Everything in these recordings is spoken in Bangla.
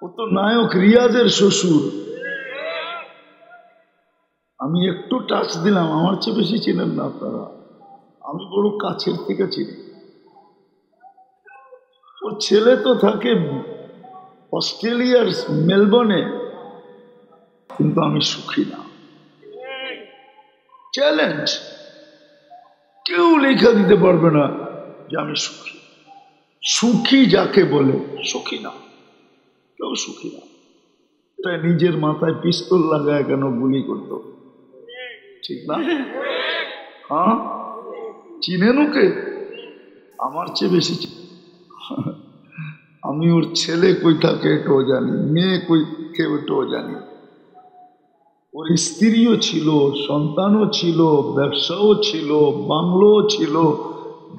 ও তো নায়ক রিয়াজের শ্বশুর। আমি একটু টাচ দিলাম, আমার চেয়ে বেশি চিনেন না আপনারা, আমি বড় কাছের থেকে চিনি। ওর ছেলে তো থাকে অস্ট্রেলিয়ার মেলবোর্নে, কিন্তু আমি সুখী না। চ্যালেঞ্জ, কেউ লেখা দিতে পারবে না যে আমি সুখী। সুখী যাকে বলে সুখী না, কেউ সুখী না। তাই নিজের মাথায় পিস্তল লাগায় কেন গুলি করতো, ঠিক না? হ্যাঁ, চিনেন ওকে? আমার চেয়ে বেশি আমি ওর ছেলে কই থাকে এটাও জানি, মেয়ে কই কেউ এটাও জানি। ওর স্ত্রীও ছিল, সন্তানও ছিল, ব্যবসাও ছিল, বাংলোও ছিল,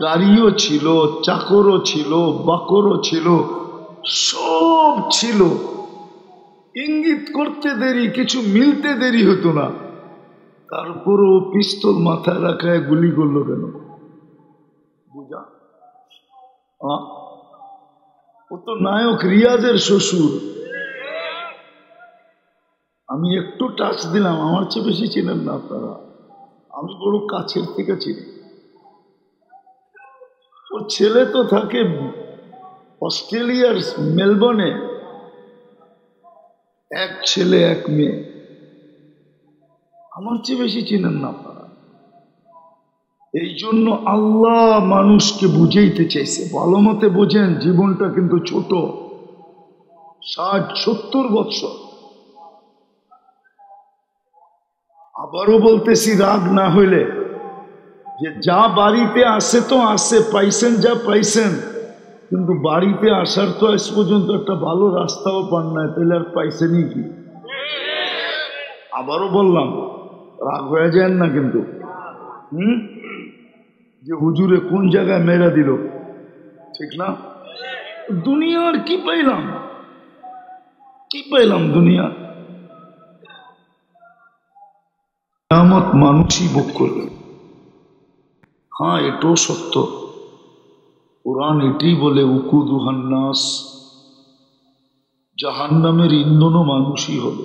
গাড়িও ছিল, চাকরও ছিল, বাকরও ছিল, সব ছিল। ইঙ্গিত করতে দেরি, কিছু মিলতে দেরি হতো না। তারপরও পিস্তল মাথায় রাখায় গুলি করলো কেন? বুঝা? ও তো নায়ক রিয়াজের শ্বশুর। আমি একটু টাচ দিলাম, আমার চেয়ে বেশি চিনেন না আপনারা, আমি বড় কাছের থেকে চিনি। ওর ছেলে তো থাকে অস্ট্রেলিয়ার মেলবোর্নে, এক ছেলে এক মেয়ে, আমার চেয়ে বেশি চিনেন না আপনারা। এই জন্য আল্লাহ মানুষকে বুঝাইতে চাইছে, ভালো মতে বোঝেন, জীবনটা কিন্তু ছোট, 60-70 বছর। আবারও বলতেছি, রাগ না হইলে, যে যা বাড়িতে আসে তো আসে, পাইছেন যা পাইছেন, কিন্তু বাড়িতে আসার তো আজ পর্যন্ত একটা ভালো রাস্তাও পান নাই, তাহলে আর পাইছেনই কি? আবারও বললাম, রাগ হয়ে যায় না কিন্তু। যে হুজুরে কোন জায়গায় মেরা দিল, ঠিক না? দুনিয়ার কি পাইলাম, কি পাইলাম দুনিয়া? কিয়ামত মানুষই ভোগ করবে। হ্যাঁ, এটাও সত্য, কোরআন এটাই বলে, উকুদুহান নাস, জাহান্নামের ইন্ধনও মানুষই হবে।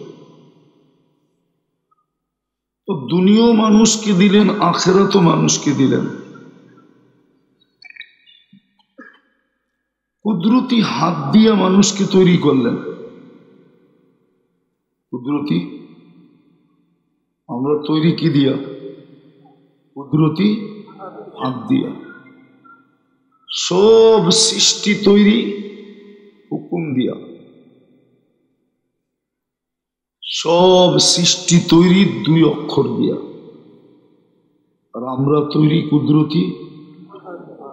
তো দুনিয়াও মানুষকে দিলেন, আখিরাতও মানুষকে দিলেন। কুদরতি হাত দিয়ে মানুষকে তৈরি করলেন। কুদরতি, আমরা তৈরি কি দিয়া? কুদরতি হাত দিয়া। সব সৃষ্টি তৈরি হুকুম দিয়া, সব সৃষ্টি তৈরি 2 অক্ষর দিয়া। আর আমরা তৈরি কুদরতি।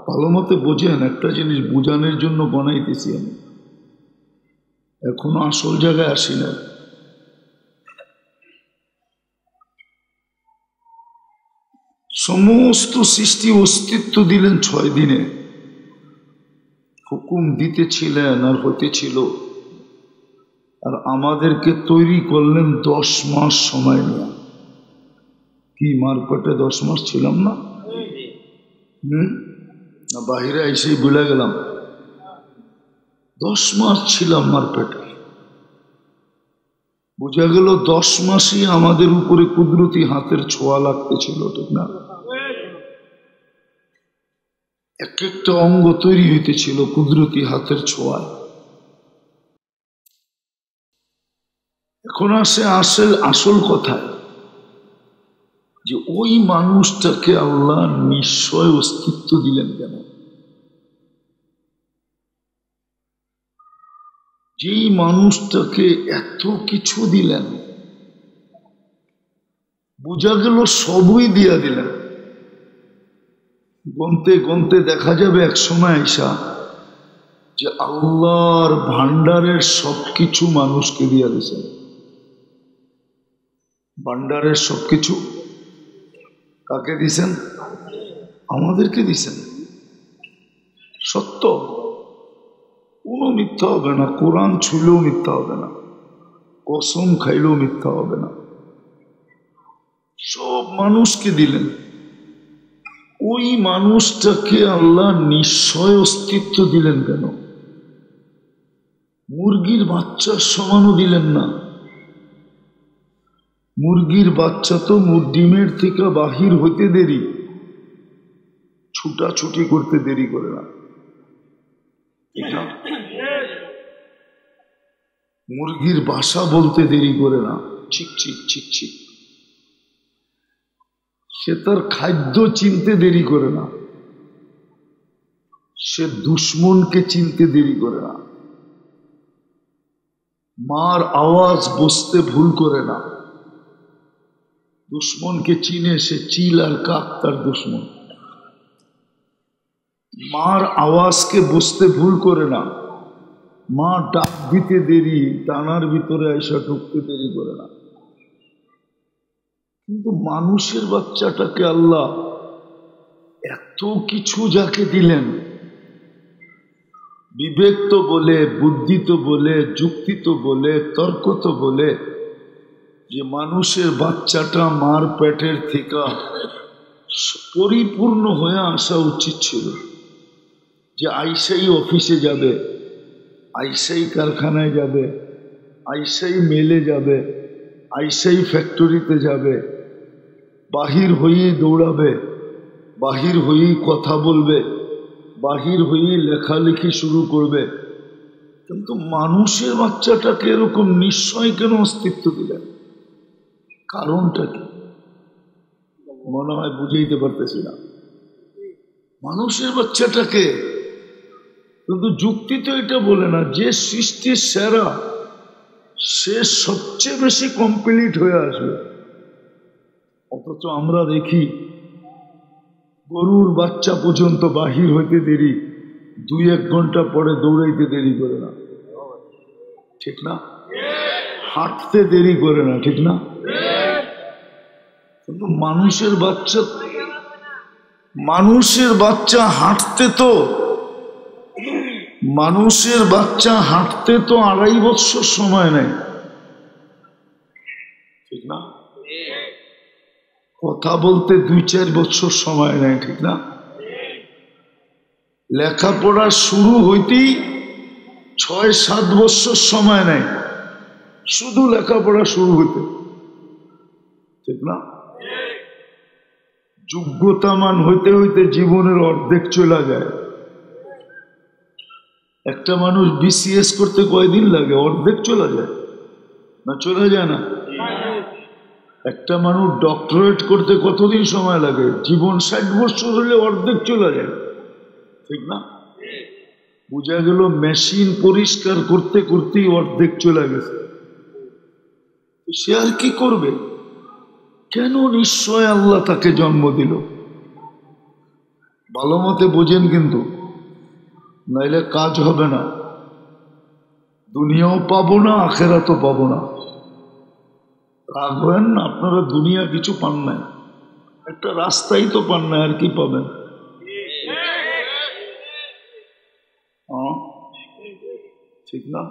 ভালো মতে বোঝেন, একটা জিনিস বোঝানোর জন্য বানাইতেছি আমি, এখনো আসল জায়গায় আসি না। সমস্ত সৃষ্টি অস্তিত্ব দিলেন 6 দিনে, হুকুম দিতেছিলেন আর হতেছিল। আর আমাদেরকে তৈরি করলেন 10 মাস সময় নিয়ে। কি মারপেটে 10 মাস ছিলাম না? না বাহিরে এসেই ভুলে গেলাম? 10 মাস ছিলাম মারপেটে। বোঝা গেল 10 মাসই আমাদের উপরে কুদরতি হাতের ছোঁয়া লাগতেছিল, ঠিক না? এক একটা অঙ্গ তৈরি হইতেছিল কুদরতি হাতের ছোঁয়ায়। এখন আসে আসল কথায়, যে ওই মানুষটাকে আল্লাহ নিশ্চয় অস্তিত্ব দিলেন কেন? যেই মানুষটাকে এত কিছু দিলেন, বোঝা গেল সবই দিয়া দিলেন। গনতে গনতে দেখা যাবে এক সময় আইসা যে আল্লাহর ভান্ডারের সবকিছু মানুষকে দিয়া দিয়েছেন। ভান্ডারের সবকিছু কাকে দিছেন? আমাদেরকে দিছেন। সত্য, কোনো মিথ্যা হবে না। কোরআন ছুঁলেও মিথ্যা হবে না, কসম খাইলেও মিথ্যা হবে না। সব মানুষকে দিলেন। ওই মানুষটাকে আল্লাহ নিশ্চয় অস্তিত্ব দিলেন কেন? মুরগির বাচ্চার সমানও দিলেন না। মুরগির বাচ্চা তো ডিমের থেকে বাহির হইতে দেরি, ছুটাছুটি করতে দেরি করে না। মুরগির বাসা বলতে দেরি করে না, চিক চিক চিক চিক। সে তার খাদ্য চিনতে দেরি করে না, সে দুশ্মনকে চিনতে দেরি করে না, মার আওয়াজ বসতে ভুল করে না। দুশ্মনকে চিনে সে, চিল আর কাক তার দুশ্মন। মার আওয়াজকে বুঝতে ভুল করে না, মা ডাক দিতে দেরি, টানার ভিতরে এসে ঢুকতে দেরি করে না। কিন্তু মানুষের বাচ্চাটাকে আল্লাহ এত কিছু যাকে দিলেন, বিবেক তো বলে, বুদ্ধি তো বলে, যুক্তি তো বলে, তর্ক তো বলে, যে মানুষের বাচ্চাটা মার পেটের থেকে পরিপূর্ণ হয়ে আসা উচিত ছিল। যে আইসাই অফিসে যাবে, আইসাই কারখানায় যাবে, আইসাই মেলে যাবে, আইসাই ফ্যাক্টরিতে যাবে, বাহির হয়েই দৌড়াবে, বাহির হয়েই কথা বলবে, বাহির হয়েই লেখালেখি শুরু করবে। কিন্তু মানুষের বাচ্চাটাকে এরকম নিশ্চয় কেন অস্তিত্ব দিলেন? কারণটা কি মনে হয় বুঝাইতে পারতেছি না। মানুষের বাচ্চাটাকে, কিন্তু যুক্তি তো এটা বলে না যে সৃষ্টির সেরা সে সবচেয়ে বেশি কমপ্লিট হয়ে আসবে। অথচ আমরা দেখি গরুর বাচ্চা পর্যন্ত বাহির হইতে দেরি, 2-1 ঘন্টা পরে দৌড়াইতে দেরি করে না, ঠিক না? হাঁটতে দেরি করে না, ঠিক না? কিন্তু মানুষের বাচ্চা হাঁটতে তো, মানুষের বাচ্চা হাঁটতে তো 2.5 বছর সময় নেয়, ঠিক না? কথা বলতে 2-4 বছর সময় নেয়, ঠিক না? লেখাপড়া শুরু হইতেই 6-7 বছর সময় নেয়, শুধু লেখাপড়া শুরু হইতে, ঠিক না? যোগ্যতামান হইতে হইতে জীবনের অর্ধেক চলে যায়। একটা মানুষ বিসিএস করতে কয়দিন লাগে? অর্ধেক চলে যায় না? চলে যায় না? একটা মানুষ ডক্টরেট করতে কতদিন সময় লাগে? জীবন 60 বছর হলে অর্ধেক চলে যায়, ঠিক না? বোঝা গেল মেশিন পরিষ্কার করতে করতেই অর্ধেক চলে গেছে। সে আর কি করবে? কেন? নিশ্চয় আল্লাহ তাকে জন্ম দিল। ভালো মতে বোঝেন কিন্তু, নাইলে কাজ হবে না, দুনিয়াও পাবো না, আখেরাতও পাবো না। রাগ হবেন না, আপনারা দুনিয়া কিছু পান নাই, একটা রাস্তাই তো পান না, আর কি পাবেন? ঠিক না?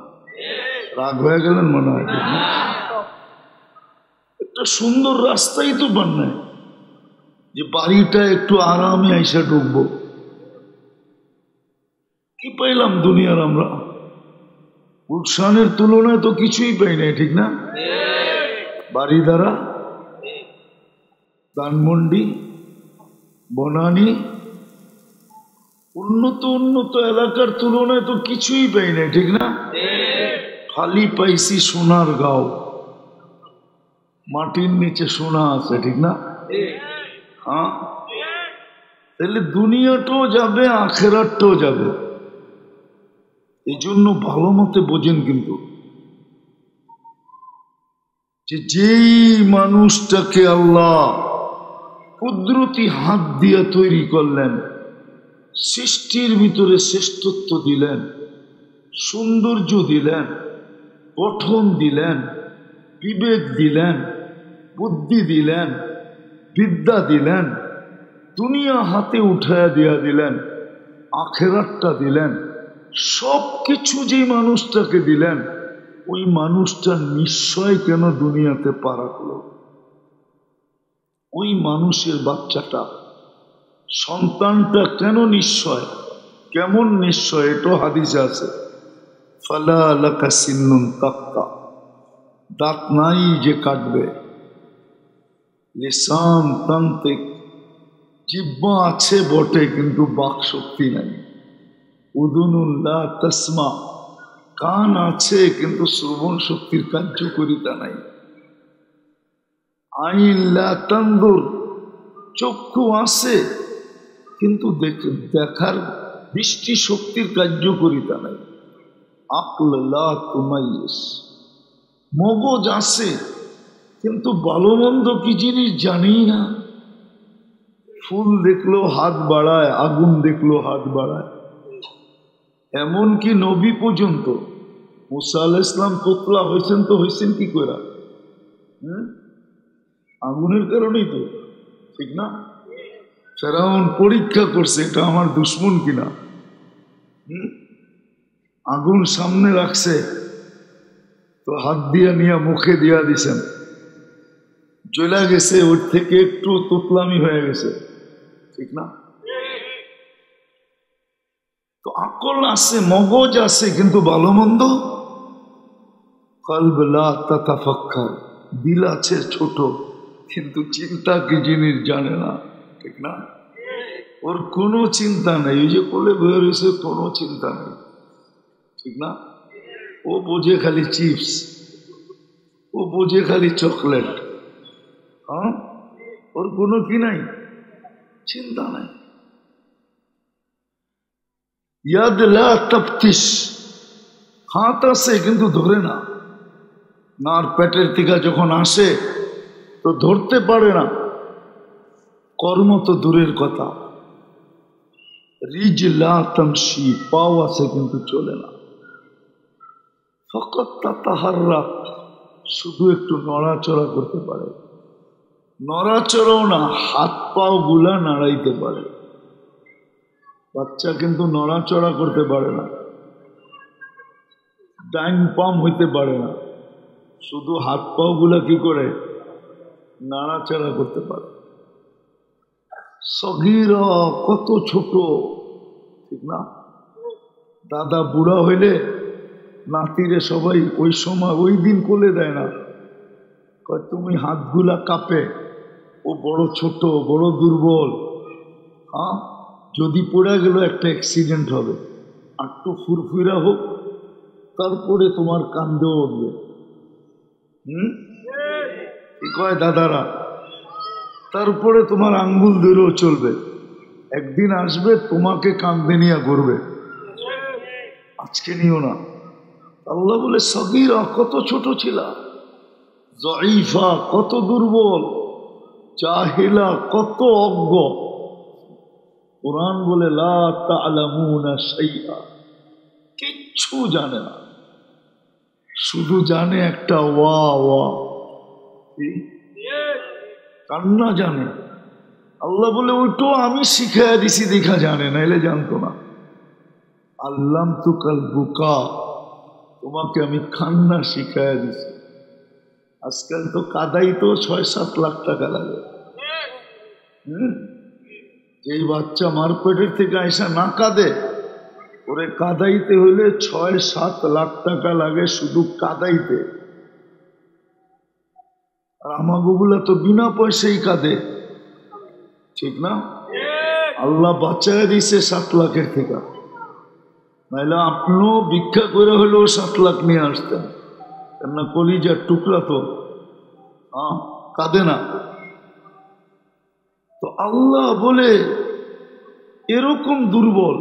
রাগ হয়ে গেলেন মনে হয়, ঠিক না? একটা সুন্দর রাস্তাই তো পান নাই, যে বাড়িটা একটু আরামে আইসা ঢুকবো। কি পাইলাম দুনিয়ার আমরা? গুলশানের তুলনায় তো কিছুই পাই নাই, ঠিক না? বাড়িধারা, ধানমন্ডি, বনানী, উন্নত এলাকার তুলনায় তো কিছুই পাই নাই, ঠিক না? খালি পাইছি সোনার গাঁও, মাটির নিচে সোনা আছে, ঠিক না? হ্যাঁ, তাহলে দুনিয়াটাও যাবে, আখেরাতটাও যাবে। এই জন্য ভালো মতে বোঝেন কিন্তু, যে যেই মানুষটাকে আল্লাহ কুদরতি হাত দিয়ে তৈরি করলেন, সৃষ্টির ভিতরে শ্রেষ্ঠত্ব দিলেন, সৌন্দর্য দিলেন, গঠন দিলেন, বিবেক দিলেন, বুদ্ধি দিলেন, বিদ্যা দিলেন, দুনিয়া হাতে উঠায়া দিয়া দিলেন, আখেরাতটা দিলেন, সব কিছু যে মানুষটাকে দিলেন, ওই মানুষটা নিশ্চয় কেন দুনিয়াতে পা রাখলো? ওই মানুষের বাচ্চাটা, সন্তানটা কেন নিশ্চয়? কেমন নিশ্চয়? এটা হাদিসে আছে, ফালা লাকা সিন্নুন তাক্তা, দাঁত নাই যে কাটবে। লিসান তান্তিক, জিহ্বা আছে বটে কিন্তু বাক শক্তি নাই। উদুনুন লা তাসমা, কান আছে কিন্তু শ্রবণ শক্তির কার্যকারিতা নাই। আইন লা তানদুর, চক্ষু আছে কিন্তু দেখার দৃষ্টি শক্তির কার্যকারিতা নাই। আকল লা তুমাইয়িস, মগজ আছে কিন্তু ভালো মন্দ কি জিনিস জানি না। ফুল দেখলো হাত বাড়ায়, আগুন দেখলো হাত বাড়ায়। এমনকি নবী পর্যন্ত, মুসা আলাইহিস সালাম তোতলা হয়েছেন তো হয়েছেন কি করে? আগুনের কারণেই তো, ঠিক না? ফেরাউন পরীক্ষা করছে এটা আমার দুশ্মন কিনা। আগুন সামনে রাখছে তো হাত দিয়া নিয়ে মুখে দিয়া দিছেন, জ্বলা গেছে, ওর থেকে একটু তোতলামি হয়ে গেছে, ঠিক না? তো আকল আছে, মগজ আছে কিন্তু ভালো মন্দ। কলব লা তাতাফাক্কার, দিল আছে ছোট কিন্তু চিন্তা কি জিনিস জানে না, ঠিক না? ওর কোনো চিন্তা নেই, ওই যে কোলে বয়ে রয়েছে কোনো চিন্তা নেই, ঠিক না? ও বোঝে খালি চিপস, ও বোঝে খালি চকলেট। হ্যাঁ, ওর কোনো কি নাই, চিন্তা নাই। ইয়াদ লা তাফতিশ, হাত আছে কিন্তু ধরে না। নার পেটের থেকে যখন আসে তো ধরতে পারে না, কর্ম তো দূরের কথা। রিজ লা তামশি, পাও আছে কিন্তু চলে না। ফকত তাতাহাররাক, শুধু একটু নড়াচড়া করতে পারে। নড়াচড়াও না, হাত পাও গুলা নাড়াইতে পারে। বাচ্চা কিন্তু নড়াচড়া করতে পারে না, ডাইন পাম হইতে পারে না, শুধু হাত পাও গুলা কি করে নাড়াচাড়া করতে পারে। সগীরা, কত ছোট, ঠিক না? দাদা বুড়া হইলে নাতিরে সবাই ওই সময় ওই দিন কোলে দেয় না, কয় তুমি হাতগুলা কাঁপে, ও বড় ছোট, বড় দুর্বল। হ্যাঁ, যদি পড়ে গেল একটা অ্যাক্সিডেন্ট হবে, একটু ফুরফুরা হোক তারপরে তোমার কান্দেও উঠবে। কি কয় দাদারা? তারপরে তোমার আঙ্গুল ধরেও চলবে। একদিন আসবে তোমাকে কান্দে নিয়ে করবে, আজকে নিও না। আল্লাহ বলে সগীরা, কত ছোট ছিলা। জঈফা, কত দুর্বল। জাহিলা, কত অজ্ঞ। কোরআন বলে লা তা'লামুনা শাইআ, কিচ্ছু জানে না, শুধু জানে একটা ওয়া ওয়া, কান্না জানে। আল্লাহ বলে ওইটো আমি শিখাইয়া দিছি দেখা জানে, নাইলে জানতো না। আল্লামতুকাল বুকা, তোমাকে আমি কান্না শিখাইয়া দিছি। আজকাল তো কাদাই তো ৬-৭ লাখ টাকা লাগে। যেই বাচ্চা মার পেটের থেকে আইসা না কাঁদে, ওরে কাদাইতে হইলে ৬-৭ লাখ টাকা লাগে শুধু কাদাইতে। আর আমাগুলা তো বিনা পয়সাই কাঁদে, ঠিক না? আল্লাহ বাঁচায় দিছে ৭ লাখের থেকে, নাইলে আপনিও ভিক্ষা করে হলেও ৭ লাখ নিয়ে আসতেন। কেননা কলিজার টুকরা তো কাঁদে না। তো আল্লাহ বলে এরকম দুর্বল,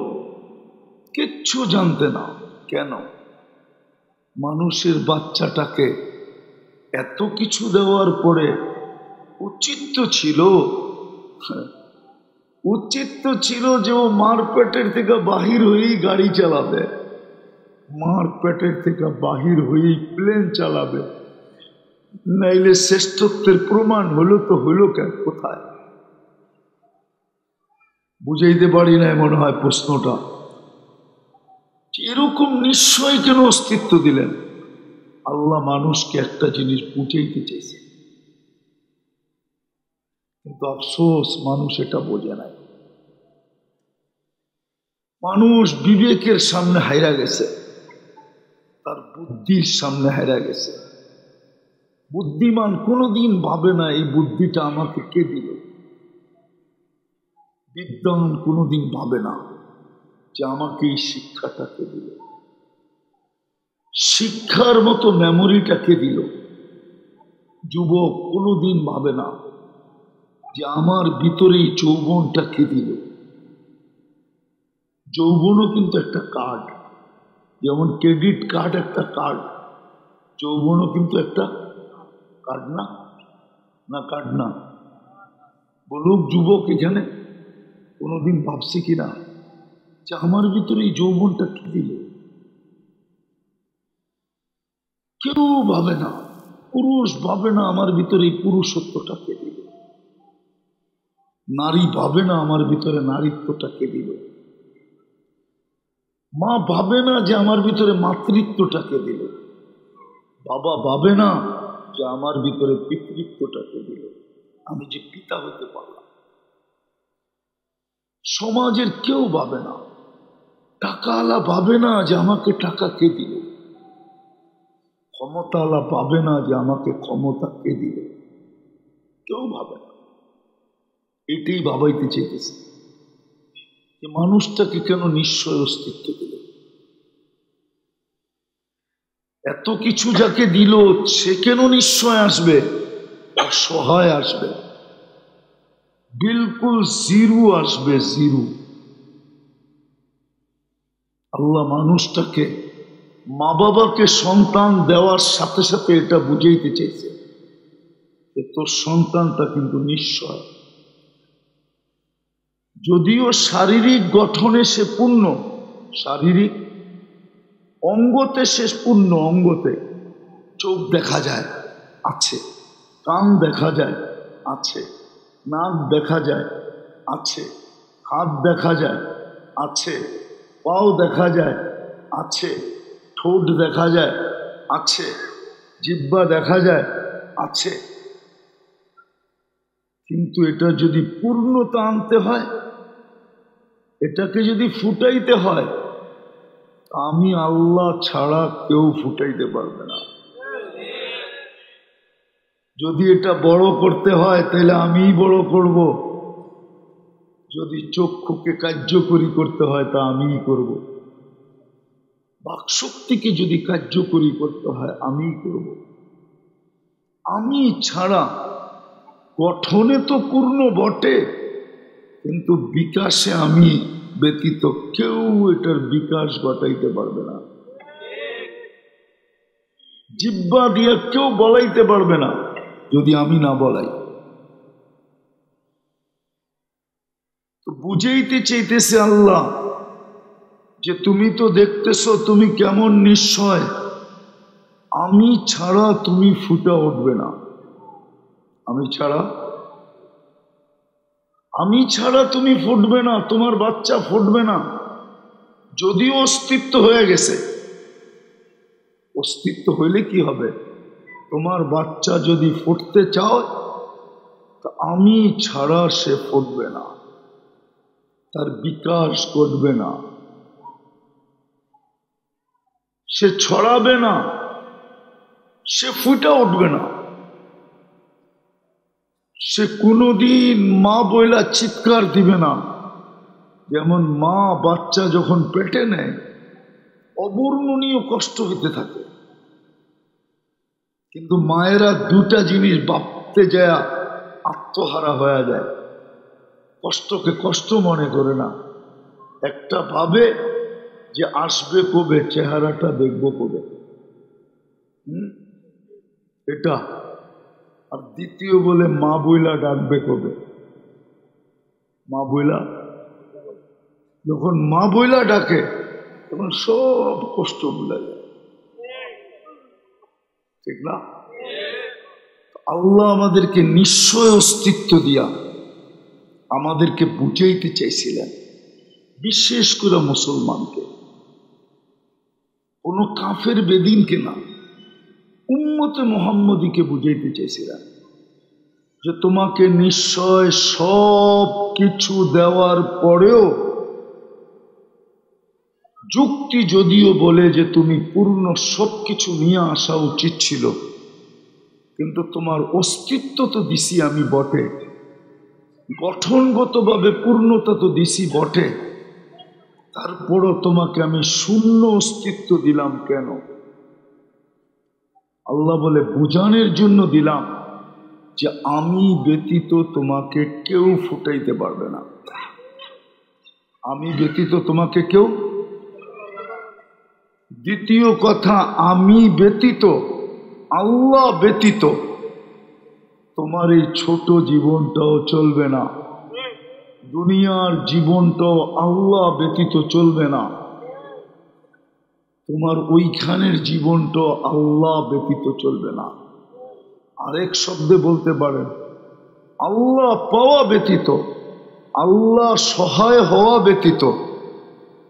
কিচ্ছু জানতে না। কেন? মানুষের বাচ্চাটাকে এত কিছু দেওয়ার পরে উচিত তো ছিল যে ও মার পেটের থেকে বাহির হয়েই গাড়ি চালাবে, মার পেটের থেকে বাহির হয়েই প্লেন চালাবে। নাইলে শ্রেষ্ঠত্বের প্রমাণ হলো তো হলো কেন, কোথায়? বুঝাইতে পারি না মনে হয় প্রশ্নটা। এরকম নিশ্চয় কেন অস্তিত্ব দিলেন? আল্লাহ মানুষকে একটা জিনিস বুঝাইতে চাইছে, কিন্তু আফসোস মানুষ এটা বোঝে নাই। মানুষ বিবেকের সামনে হাইরা গেছে। বুদ্ধির সামনে হেরে গেছে। বুদ্ধিমান কোনোদিন ভাবে না এই বুদ্ধিটা আমাকে কে দিল। বিদ্বান কোনোদিন ভাবে না যে আমাকে এই শিক্ষাটা কে দিল, শিক্ষার মতো মেমোরিটা কে দিল। যুবক কোনোদিন ভাবে না যে আমার ভিতরে এই যৌবনটা কে দিল। যৌবনও কিন্তু একটা কার্ড, যেমন ক্রেডিট কার্ড একটা কার্ড, যৌবনও কিন্তু একটা কার্ড না? না কার্ড না? বলুক যুবক এখানে কোনোদিন ভাবছি কিনা যে আমার ভিতরে এই যৌবনটা কি দিল? কেউ ভাবে না, পুরুষ ভাবে না আমার ভিতরে এই পুরুষত্বটা কে দিল, নারী ভাবে না আমার ভিতরে নারীত্বটা কে দিল, মা ভাবে না যে আমার ভিতরে মাতৃত্বটা কে দিল, বাবা ভাবে না যে আমার ভিতরে পিতৃত্বটা কে দিল, আমি যে পিতা হতে পারলাম। সমাজের কেউ ভাবে না, টাকাওয়ালা ভাবে না যে আমাকে টাকা কে দিল, ক্ষমতাওয়ালা ভাবে না যে আমাকে ক্ষমতা কে দিল, কেউ ভাবে না। এটাই ভাবাইতে চাইতেছে যে মানুষটাকে কেন নিশ্চয় অস্তিত্ব দিল। এত কিছু যাকে দিল সে কেন নিশ্চয় আসবে, অসহায় আসবে, বিলকুল জিরো আসবে, জিরো। আল্লাহ মানুষটাকে মা বাবাকে সন্তান দেওয়ার সাথে সাথে এটা বুঝাইতে চাইছে যে তোর সন্তানটা কিন্তু নিশ্চয়। যদিও শারীরিক গঠনে সে পূর্ণ, শারীরিক অঙ্গতে সে পূর্ণ, অঙ্গতে চোখ দেখা যায় আছে, কান দেখা যায় আছে, নাক দেখা যায় আছে, হাত দেখা যায় আছে, পাও দেখা যায় আছে, ঠোঁট দেখা যায় আছে, জিহ্বা দেখা যায় আছে। কিন্তু এটা যদি পূর্ণতা আনতে হয়, এটাকে যদি ফুটাইতে হয়, আমি আল্লাহ ছাড়া কেউ ফুটাইতে পারবে না। যদি এটা বড় করতে হয় তাহলে আমিই বড় করব, যদি চক্ষুকে কার্যকরী করতে হয় তা আমিই করব, বাকশক্তিকে যদি কার্যকরী করতে হয় আমিই করব। আমি ছাড়া গঠনে তো পূর্ণ বটে, কিন্তু বিকাশে আমি ব্যতীত কেউ এটার বিকাশ ঘটাইতে পারবে না। জিহ্বা দিয়ে কেউ বলাইতে পারবে না যদি আমি না বলাই। তো বুঝাইতে চাইতেছে আল্লাহ যে তুমি তো দেখতেছো তুমি কেমন নিশ্চয়, আমি ছাড়া তুমি ফুটা উঠবে না, আমি ছাড়া তুমি ফুটবে না, তোমার বাচ্চা ফুটবে না। যদিও অস্তিত্ব হয়ে গেছে, অস্তিত্ব হইলে কি হবে? তোমার বাচ্চা যদি ফুটতে চাও তা আমি ছাড়া সে ফুটবে না, তার বিকাশ ঘটবে না, সে ছড়াবে না, সে ফুটা উঠবে না। সে কোনোদিন মা বইলা চিৎকার দিবে না। যেমন মা বাচ্চা যখন পেটে নেয় অবর্ণনীয় কষ্ট হতে থাকে, কিন্তু মায়েরা দুটা জিনিস ভাবতে যায় আত্মহারা হয়ে যায়, কষ্টকে কষ্ট মনে করে না। একটা ভাবে যে আসবে কবে, চেহারাটা দেখবো কবে, এটা। আর দ্বিতীয় বলে মা বইলা ডাকবে কবে, মা বইলা। যখন মা বইলা ডাকে তখন সব কষ্ট ভুলে যায়, ঠিক না? আল্লাহ আমাদেরকে নিশ্চয় অস্তিত্ব দিয়া আমাদেরকে বুঝাইতে চাইছিলেন, বিশেষ করে মুসলমানকে, কোন কাফের বেদিনকে না, উম্মতে মুহাম্মদীকে বুঝাইতে চাইছিলেন যে তোমাকে নিশ্চয় সব কিছু দেওয়ার পরেও যুক্তি যদিও বলে যে তুমি পূর্ণ সবকিছু নিয়ে আসা উচিত ছিল, কিন্তু তোমার অস্তিত্ব তো দিছি আমি বটে, গঠনগতভাবে পূর্ণতা তো দিছি বটে, তারপরও তোমাকে আমি শূন্য অস্তিত্ব দিলাম কেন? আল্লাহ বলে বুঝানোর জন্য দিলাম যে আমি ব্যতীত তোমাকে কেউ ফুটাইতে পারবে না, আমি ব্যতীত তোমাকে কেউ। দ্বিতীয় কথা, আমি ব্যতীত, আল্লাহ ব্যতীত তোমার এই ছোট জীবনটাও চলবে না, দুনিয়ার জীবনটাও আল্লাহ ব্যতীত চলবে না, তোমার ওইখানের জীবনটাও আল্লাহ ব্যতীত চলবে না। আরেক শব্দে বলতে পারেন, আল্লাহ পাওয়া ব্যতীত, আল্লাহ সহায় হওয়া ব্যতীত,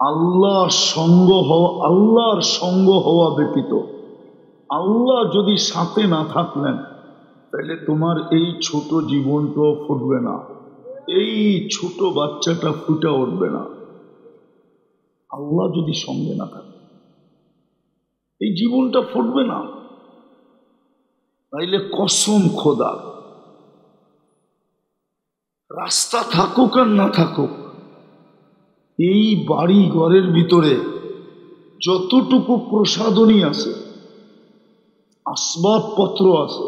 আল্লাহর সঙ্গ হওয়া ব্যতীত, আল্লাহ যদি সাথে না থাকলেন তাহলে তোমার এই ছোট জীবনটাও ফুটবে না, এই ছোট বাচ্চাটা ফুটে উঠবে না। আল্লাহ যদি সঙ্গে না থাকে এই জীবনটা ফুটবে না। তাইলে কসম খোদা, রাস্তা থাকুক আর না থাকুক, এই বাড়ি ঘরের ভিতরে যতটুকু প্রসাধনী আছে, আসবাবপত্র আছে,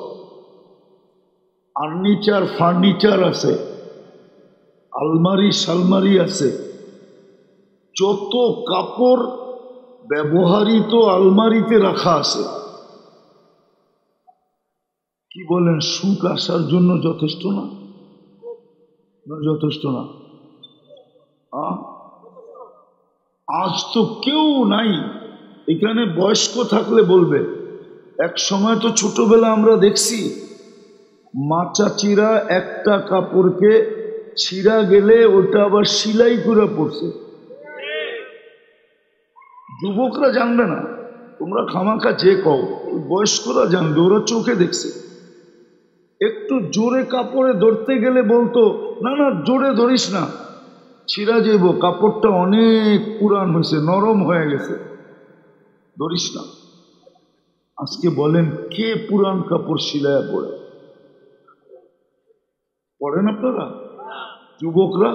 ফার্নিচার আছে, আলমারি সালমারি আছে, যত কাপড় ব্যবহৃত আলমারিতে রাখা আছে, কি বলেন সুখ আসার জন্য যথেষ্ট না? যথেষ্ট না? আজ তো কেউ নাই এখানে, বয়স্ক থাকলে বলবে, এক সময় তো ছোটবেলা আমরা দেখছি মা চাচিরা একটা কাপড়কে ছিঁড়া গেলে ওটা আবার সেলাই করে পড়ছে। যুবকরা জানবে না, তোমরা খামাখা যে কও, বয়স্করা জানবে, ওরা চোখে দেখছে। একটু জোরে কাপড়ে ধরতে গেলে বলতো, না না জোরে ধরিস না, ছিঁড়া যাইব, কাপড়টা অনেক পুরান হয়েছে, নরম হয়ে গেছে, ধরিস না। আজকে বলেন কে পুরান কাপড় সিলাইয়া পড়ে? পড়েন আপনারা যুবকরা?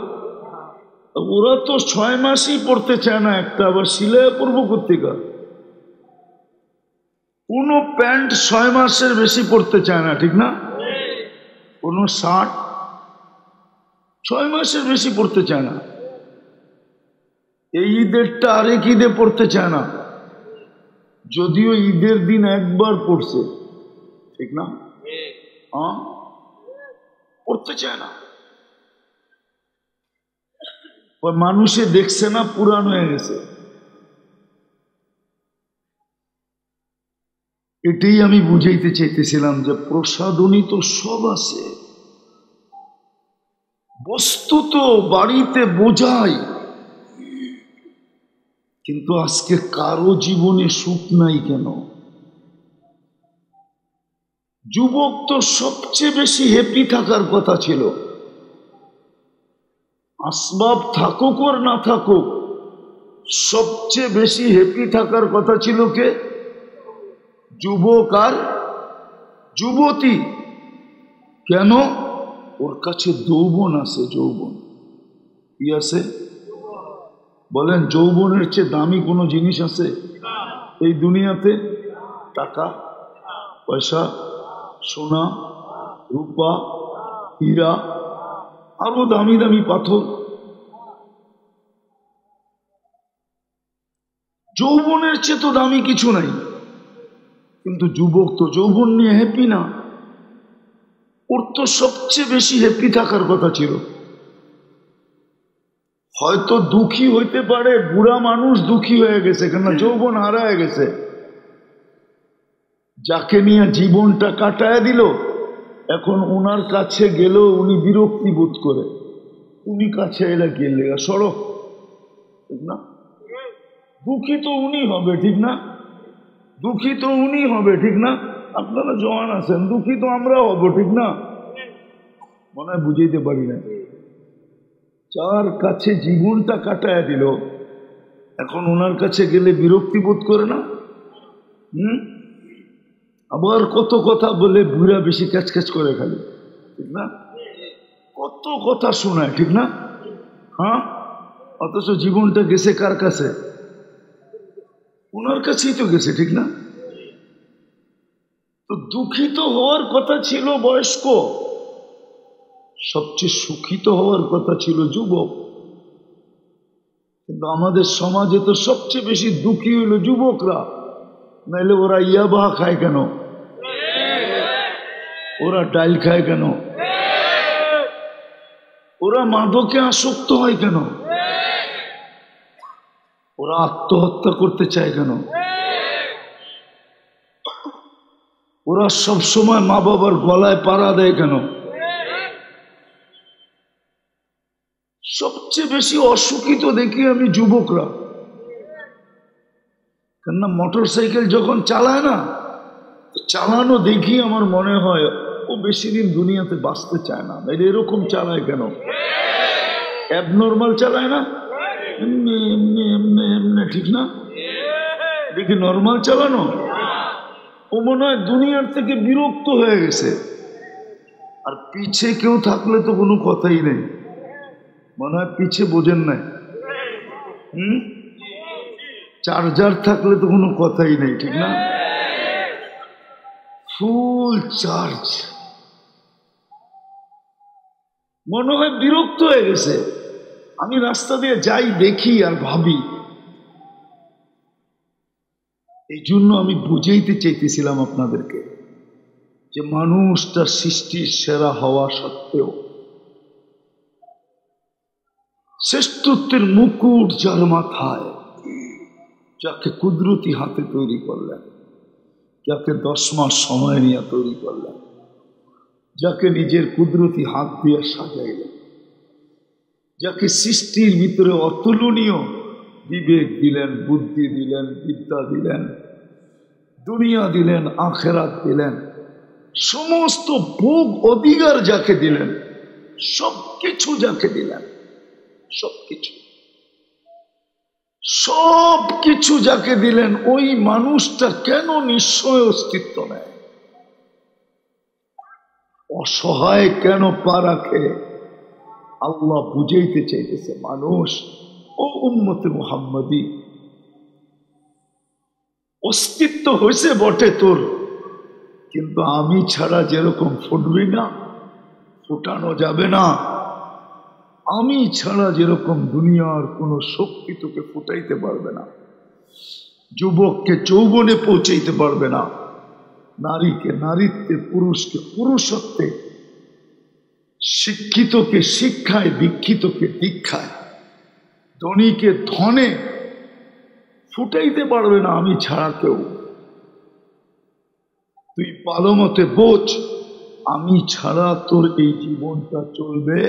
ওরা তো 6 মাসই পড়তে চায় না একটা, আবার সিলাইয়া পড়বো কোত্থেকে? কোনো প্যান্ট 6 মাসের বেশি পড়তে চায় না, ঠিক না? কোনো শার্ট 6 মাসের বেশি পড়তে চায় না। এই ঈদেরটা আরেক ঈদে পড়তে চায় না, যদিও ঈদের দিন একবার পড়ছে, ঠিক না? পড়তে চায় না, মানুষে দেখছে না পুরান হয়ে গেছে। এটাই আমি বুঝাইতে চাইতেছিলাম যে প্রসাধনী তো সব আছে, বস্তু তো বাড়িতে বোঝাই, কিন্তু আজকে কারো জীবনে সুখ নাই কেন? যুবক তো সবচেয়ে বেশি হ্যাপি থাকার কথা ছিল, আসবাব থাকুক আর না থাকুক সবচেয়ে বেশি হ্যাপি থাকার কথা ছিল কে? যুবক আর যুবতী। কেন? ওর কাছে যৌবন আছে। যৌবন কি আছে বলেন? যৌবনের চেয়ে দামি কোনো জিনিস আছে এই দুনিয়াতে? টাকা পয়সা, সোনা রূপা হীরা, আরো দামি দামি পাথর, যৌবনের চেয়ে তো দামি কিছু নাই। কিন্তু যুবক তো যৌবন নিয়ে হ্যাপি না, ওর তো সবচেয়ে বেশি হ্যাপি থাকার কথা ছিল। হয়তো দুঃখী হইতে পারে, বুড়া মানুষ দুঃখী হয়ে গেছে, কেন যৌবন হারায় গেছে। যাকে নিয়ে জীবনটা কাটায় দিল, এখন ওনার কাছে গেলেও উনি বিরক্তি বোধ করে, উনি কাছে এলে গেলে সড়ক, ঠিক না? দুঃখী তো উনি হবে, ঠিক না? দুঃখী তো উনি হবে, ঠিক না? আপনারা জওয়ান আছেন, দুঃখী তো আমরা হব, ঠিক না? মনে হয় বুঝাইতে পারি না। যার কাছে জীবনটা কাটায় দিল, এখন ওনার কাছে গেলে বিরক্তি বোধ করে না? আবার কত কথা বলে বুড়া বেশি ক্যাচ ক্যাচ করে খালি, ঠিক না? কত কথা শোনায়, ঠিক না? হ্যাঁ, অথচ জীবনটা গেছে কার কাছে? ওনার কাছেই তো গেছে, ঠিক না? তো দুঃখিত হওয়ার কথা ছিল বয়স্ক, সবচেয়ে সুখিত হওয়ার কথা ছিল যুবক। কিন্তু আমাদের সমাজে তো সবচেয়ে বেশি দুঃখী হইল যুবকরা। নাইলে ওরা ইয়াবা খায় কেন? ওরা ডাইল খায় কেন? ওরা মাদকে আসক্ত হয় কেন? ওরা আত্মহত্যা করতে চায় কেন? ওরা সব সময় মা বাবার গলায় পাড়া দেয় কেন? সবচেয়ে বেশি অসুখী তো দেখি আমি যুবকরা। কেননা মোটর সাইকেল যখন চালায় না, চালানো দেখি আমার মনে হয় ও বেশি দিন দুনিয়াতে বাঁচতে চায় না। এরকম চালায় কেন? অ্যাবনর্মাল চালায় না, এমনি এমনি এমনি এমনি, ঠিক না? দেখি নর্মাল চালানো। ও মনে হয় দুনিয়ার থেকে বিরক্ত হয়ে গেছে। আর পিছে কেউ থাকলে তো কোনো কথাই নেই, মনে হয় পিছে বোঝেন নাই। চার্জার থাকলে তো কোনো কথাই নেই, ঠিক না? ফুল চার্জ, মনে হয় বিরক্ত হয়ে গেছে। আমি রাস্তা দিয়ে যাই, দেখি আর ভাবি। এই জন্য আমি বুঝাইতে চাইতেছিলাম আপনাদেরকে যে মানুষ তার সৃষ্টির সেরা হওয়া সত্ত্বেও শ্রেষ্ঠত্বের মুকুট যার মাথায়, যাকে কুদরতি হাতে তৈরি করলেন, যাকে 10 মাস সময় নিয়ে তৈরি করলেন, যাকে নিজের কুদরতি হাত দিয়ে সাজাইলেন, যাকে সৃষ্টির ভিতরে অতুলনীয় বিবেক দিলেন, বুদ্ধি দিলেন, বিদ্যা দিলেন, দুনিয়া দিলেন, আখেরাত দিলেন, সমস্ত ভোগ অধিকার যাকে দিলেন, সবকিছু যাকে দিলেন, সবকিছু সবকিছু যাকে দিলেন, ওই মানুষটা কেন নিশ্চয় অস্তিত্ব নেয়? অসহায় কেন পা রাখে? আল্লাহ বুঝাইতে চাইতেছে, মানুষ ও উম্মতে মুহাম্মাদি, অস্তিত্ব হয়েছে বটে তোর, কিন্তু আমি ছাড়া যেরকম ফুটবি না, ফুটানো যাবে না। আমি ছাড়া যেরকম দুনিয়ার কোন শক্তি তোকে ফুটাইতে পারবে না, যুবককে যৌবনে পৌঁছাইতে পারবে না, নারীকে নারীত্বে, পুরুষকে পুরুষত্বে, শিক্ষিতকে শিক্ষায়, দীক্ষিতকে দীক্ষায়, ধনীকে ধনে ফুটাইতে পারবে না আমি ছাড়া কেউ। তুই ভালো মতে বোঝ, আমি ছাড়া তোর এই জীবনটা চলবে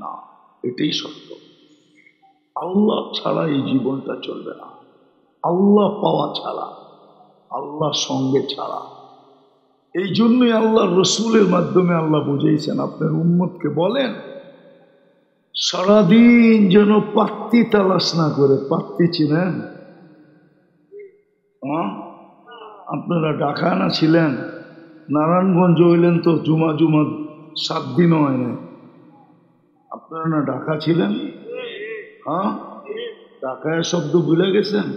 না, এটাই সত্য। আল্লাহ ছাড়া এই জীবনটা চলবে না, আল্লাহ পাওয়া ছাড়া, আল্লাহ সঙ্গে ছাড়া। এই জন্যই আল্লাহ রসুলের মাধ্যমে আল্লাহ বুঝাইছেন, আপনার উম্মতকে বলেন সারাদিন যেন পাত্তি তালাশ না করে। পাত্তি চিনেন? আপনারা ঢাকা না ছিলেন, নারায়ণগঞ্জ হইলেন তো জুমা জুমা 7 দিন হয় না। আপনারা না ঢাকা ছিলেন? হ্যাঁ, ঢাকায় শব্দ ভুলে গেছেন?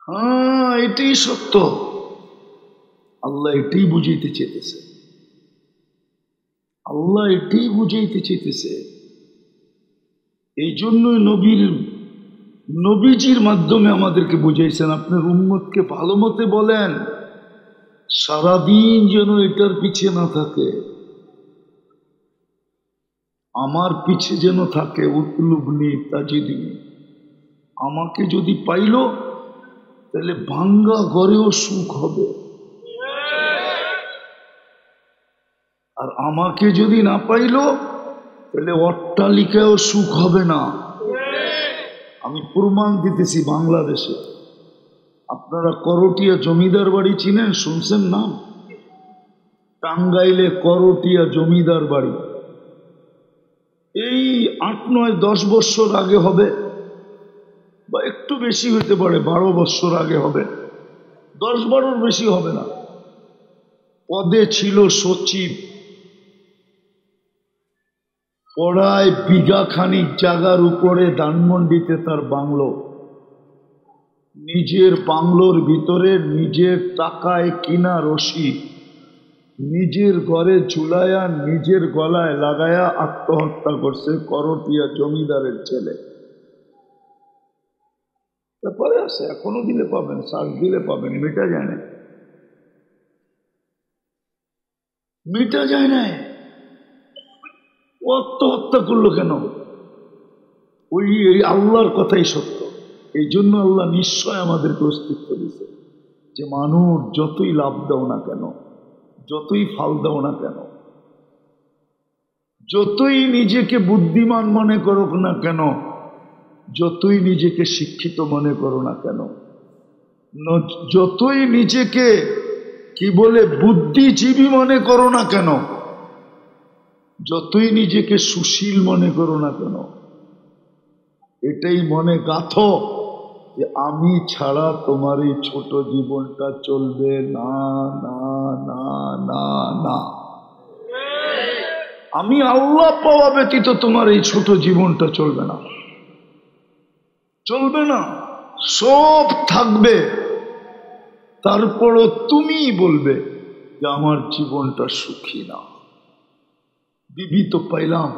হ্যাঁ, এটাই সত্য। আল্লাহ এটাই বুঝাইতে চেয়েছে, আল্লাহ এটাই বুঝাইতে চেয়েছে। এই জন্যই নবীজির মাধ্যমে আমাদেরকে বুঝাইছেন, আপনার উম্মতকে ভালো মতে বলেন সারাদিন যেন এটার পিছে না থাকে, আমার পিছে যেন থাকে। উতলুবনি তাজিদিনী, আমাকে যদি পাইল তাহলে ভাঙ্গা ঘরেও সুখ হবে, আর আমাকে যদি না পাইল তাহলে অট্টালিকায়ও সুখ হবে না। আমি প্রমাণ দিতেছি বাংলাদেশে। আপনারা করটিয়া জমিদার বাড়ি চিনেন? শুনছেন নাম? টাঙ্গাইলে করটিয়া জমিদার বাড়ি, এই 8, 9, 10 বছর আগে হবে, বা একটু বেশি হতে পারে, 12 বছর আগে হবে, 10-12 বেশি হবে না। পদে ছিল সচিব, পড়ায় বিঘা খানিক জায়গার উপরে ধানমন্ডিতে তার বাংলো, নিজের বাংলোর ভিতরে নিজের টাকায় কিনা রশি নিজের ঘরে ঝুলায়া নিজের গলায় লাগায়া আত্মহত্যা করছে করটিয়া জমিদারের ছেলে। তারপরে আছে, এখনো দিলে পাবেন, সার্চ দিলে পাবেন, মিটা যায় না, মিটা যায় না। ও আত্মহত্যা করলো কেন? ওই আল্লাহর কথাই সত্য। এই জন্য আল্লাহ নিশ্চয় আমাদেরকে অস্তিত্ব দিছে, যে মানুষ যতই লাভ দাও না কেন, যতই ফাল দাও না কেন, যতই নিজেকে বুদ্ধিমান মনে করো না কেন, যতই নিজেকে শিক্ষিত মনে করো না কেন, যতই নিজেকে কি বলে বুদ্ধিজীবী মনে করো না কেন, যতই নিজেকে সুশীল মনে করো না কেন, এটাই মনে গাথো যে আমি ছাড়া তোমার এই ছোট জীবনটা চলবে না, না, না, না, না। আমি আল্লাহ পাওয়া ব্যতীত তোমার এই ছোট জীবনটা চলবে না, চলবে না। সব থাকবে, তারপরও তুমি বলবে যে আমার জীবনটা সুখী না। বিবি তো পাইলাম,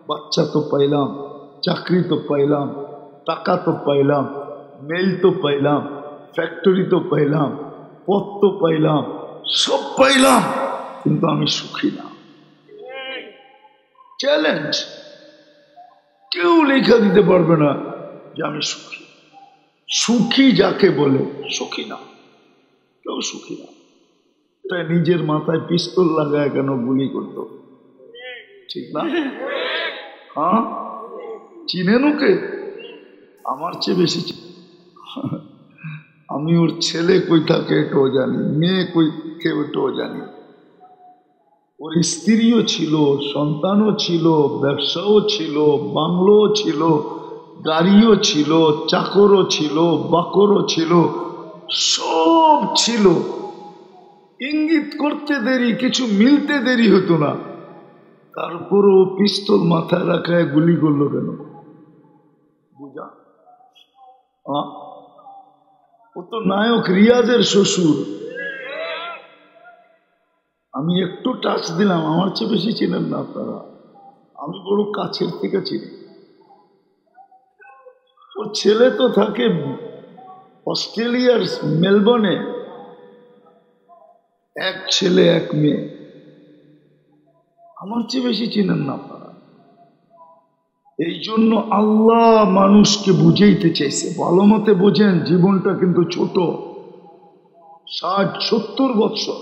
বাচ্চা তো পাইলাম, চাকরি তো পাইলাম, টাকা তো পাইলাম, মেল তো পাইলাম, ফ্যাক্টরি তো পাইলাম, পথ তো পাইলাম, সব পাইলাম, কিন্তু আমি সুখী না। চ্যালেঞ্জ, কেউ লেখা দিতে পারবে না যে আমি সুখী। সুখী যাকে বলে সুখী না, কেউ সুখী না। তাই নিজের মাথায় পিস্তল লাগায় কেন গুলি করতো, ঠিক না? হ্যাঁ, চিনেন ওকে? আমার চেয়ে বেশি আমি ওর ছেলে কই থাকে এটাও জানি, মেয়ে কই কেউ এটাও জানি। ওর স্ত্রীও ছিল, সন্তানও ছিল, ব্যবসাও ছিল, বাংলোও ছিল, গাড়িও ছিল, চাকরও ছিল, বাকরও ছিল, সব ছিল। ইঙ্গিত করতে দেরি, কিছু মিলতে দেরি হতো না, তারপরও পিস্তল মাথায় রাখায় গুলি করলো কেন? বুঝা? ও তো নায়ক রিয়াজের শ্বশুর। আমি একটু টাচ দিলাম, আমার চেয়ে বেশি চিনেন না আপনারা, আমি বড় কাছের থেকে চিনি। ওর ছেলে তো থাকে অস্ট্রেলিয়ার মেলবোর্নে, এক ছেলে এক মেয়ে, আমার চেয়ে বেশি চিনেন না আপনারা। এই জন্য আল্লাহ মানুষকে বুঝাইতে চাইছে, ভালো মতে বোঝেন, জীবনটা কিন্তু ছোট, 60-70 বছর।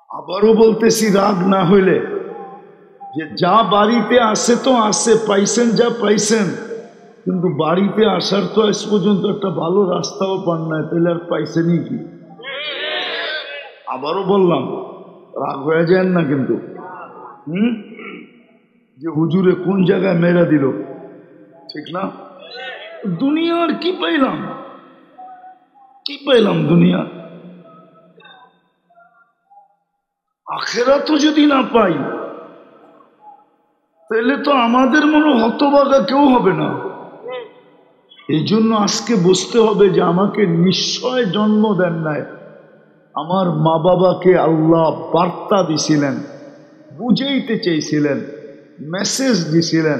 আবারও বলতেছি, রাগ না হইলে, যে যা বাড়িতে আসে তো আসে, পাইছেন যা পাইছেন, কিন্তু বাড়িতে আসার তো আজ পর্যন্ত একটা ভালো রাস্তাও পান নাই, তাহলে আর পাইছেনই কি? আবারও বললাম, রাগ হয়ে যায় না কিন্তু, যে হুজুরে কোন জায়গায় মেরা দিল, ঠিক না? দুনিয়ার কি পাইলাম, কি পাইলাম দুনিয়া? আখেরাতও যদি না পাই, তাহলে তো আমাদের মনে হতভাগা কেউ হবে না। এই জন্য আজকে বুঝতে হবে যে আমাকে নিশ্চয় জন্ম দেন নাই, আমার মা বাবাকে আল্লাহ বার্তা দিছিলেন, বুঝাইতে চেয়েছিলেন, মেসেজ দিছিলেন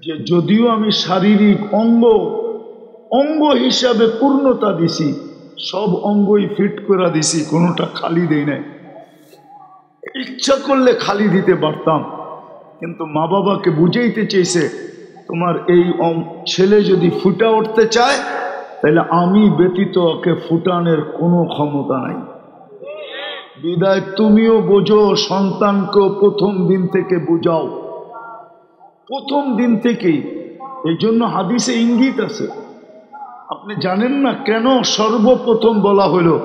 যে যদিও আমি শারীরিক অঙ্গ হিসাবে পূর্ণতা দিছি, সব অঙ্গই ফিট করে দিছি, কোনোটা খালি দেই নাই। ইচ্ছা করলে খালি দিতে পারতাম, কিন্তু মা বাবাকে বুঝাইতে চেয়েছে তোমার এই ছেলে যদি ফুটা উঠতে চায়, তাহলে আমি ব্যতীত ওকে ফুটানোর কোনো ক্ষমতা নাই। বিদায় তুমিও বোঝো, সন্তানকেও প্রথম দিন থেকে বুঝাও, প্রথম দিন থেকেই। এই জন্য হাদিসে ইঙ্গিত আছে, আপনি জানেন না কেন সর্বপ্রথম বলা হলো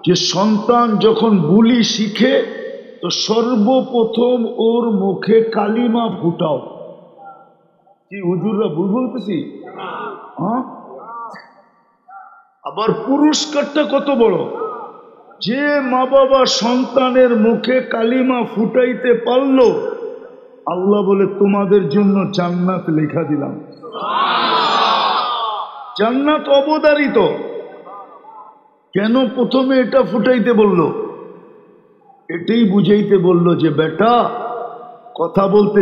যে সন্তান যখন বুলি শিখে তো সর্বপ্রথম ওর মুখে কালিমা ফুটাও। কি হুজুররা ভুল বলতেছি? হ্যাঁ, আবার পুরস্কারটা কত বড়, যে মা বাবা সন্তানের মুখে কালিমা ফুটাইতে পারলো, আল্লাহ বলে তোমাদের জন্য জান্নাত লেখা দিলাম। জান্নাত অবধারিত। কেন প্রথমে এটা ফুটাইতে বলল? এটাই বুঝাইতে বলল যে বেটা, কথা বলতে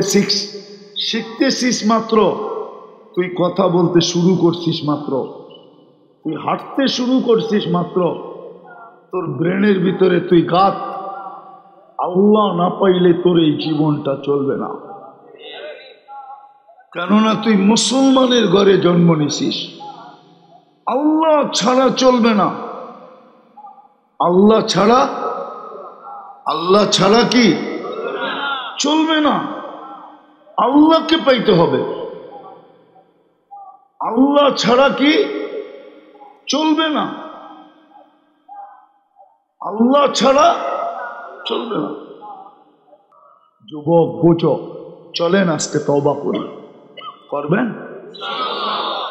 শিখতেছিস মাত্র, তুই কথা বলতে শুরু করছিস মাত্র, তুই হাঁটতে শুরু করছিস মাত্র, তোর ব্রেনের ভিতরে তুই গাত, আল্লাহ না পাইলে তোর এই জীবনটা চলবে না। কেননা তুই মুসলমানের ঘরে জন্ম নিছিস। আল্লাহ ছাড়া চলবে না। আল্লাহ ছাড়া কি চলবে না? আল্লাহকে পাইতে হবে। আল্লাহ ছাড়া কি চলবে না? আল্লাহ ছাড়া চলবে না। যুবক বোঝো, চলেন আজকে তওবা করি। করবেন?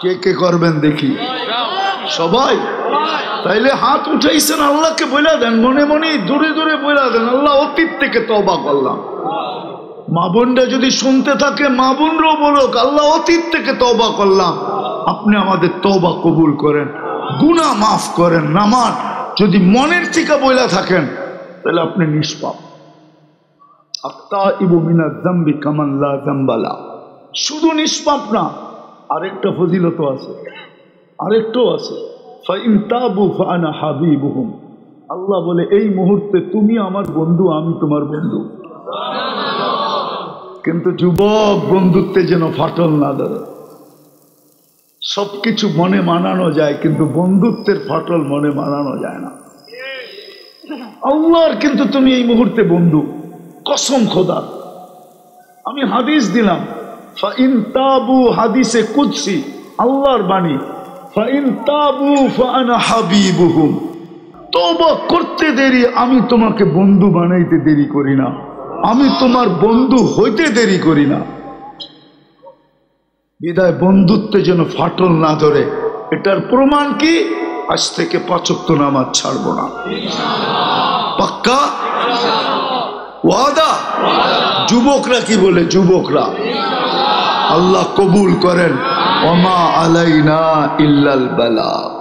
কে কে করবেন দেখি? সবাই? তাইলে হাত উঠাইছেন, আল্লাহকে বইলা দেন, মনে মনে দূরে দূরে বইলা দেন, আল্লাহ অতীত থেকে তওবা করলাম। মা বোনরা যদি শুনতে থাকে, মা বোনরাও বলুক, আল্লাহ অতীত থেকে তওবা করলাম, আপনি আমাদের তওবা কবুল করেন, গুনাহ মাফ করেন। নামাজ যদি মনের থেকে বইলা থাকেন, তাহলে আপনি নিষ্পাপ। আত্তাইবু মিনাজ যামবি কামান লা যামবা লা। শুধু নিষ্পাপ না, আরেকটা ফজিলত আছে, আরেকটাও আছে। ফাইন তাবু ফাআনা হাবিবুহুম। আল্লাহ বলে এই মুহূর্তে তুমি আমার বন্ধু, আমি তোমার বন্ধু। কিন্তু যুবক, বন্ধুত্বে যেন ফাটল না ধরে। সবকিছু মনে মানানো যায়, কিন্তু বন্ধুত্বের ফাটল মনে মানানো যায় না। আল্লাহর কিন্তু তুমি এই মুহূর্তে বন্ধু, কসম খোদার। আমি হাদিস দিলাম, ফাইন তাবু, হাদিসে কুদসি, আল্লাহর বাণী, ফাইন তাবু ফাআনা হাবিবুহুম। তওবা করতে দেরি, আমি তোমাকে বন্ধু বানাইতে দেরি করি না, আমি তোমার বন্ধু হইতে দেরি করি না। বিদায় বন্ধুত্বে যেন ফাটল না ধরে। এটার প্রমাণ কি? আজ থেকে 5 ওয়াক্ত নামাজ ছাড়বো না। পাক্কা ওয়াদা? যুবকরা কি বলে? যুবকরা আল্লাহ কবুল করেন। ওমা আলাইনা ইল্লাল বালাগ।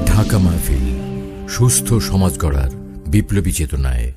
ঢাকা মাহফিল, সুস্থ সমাজ গড়ার বিপ্লবী চেতনায়।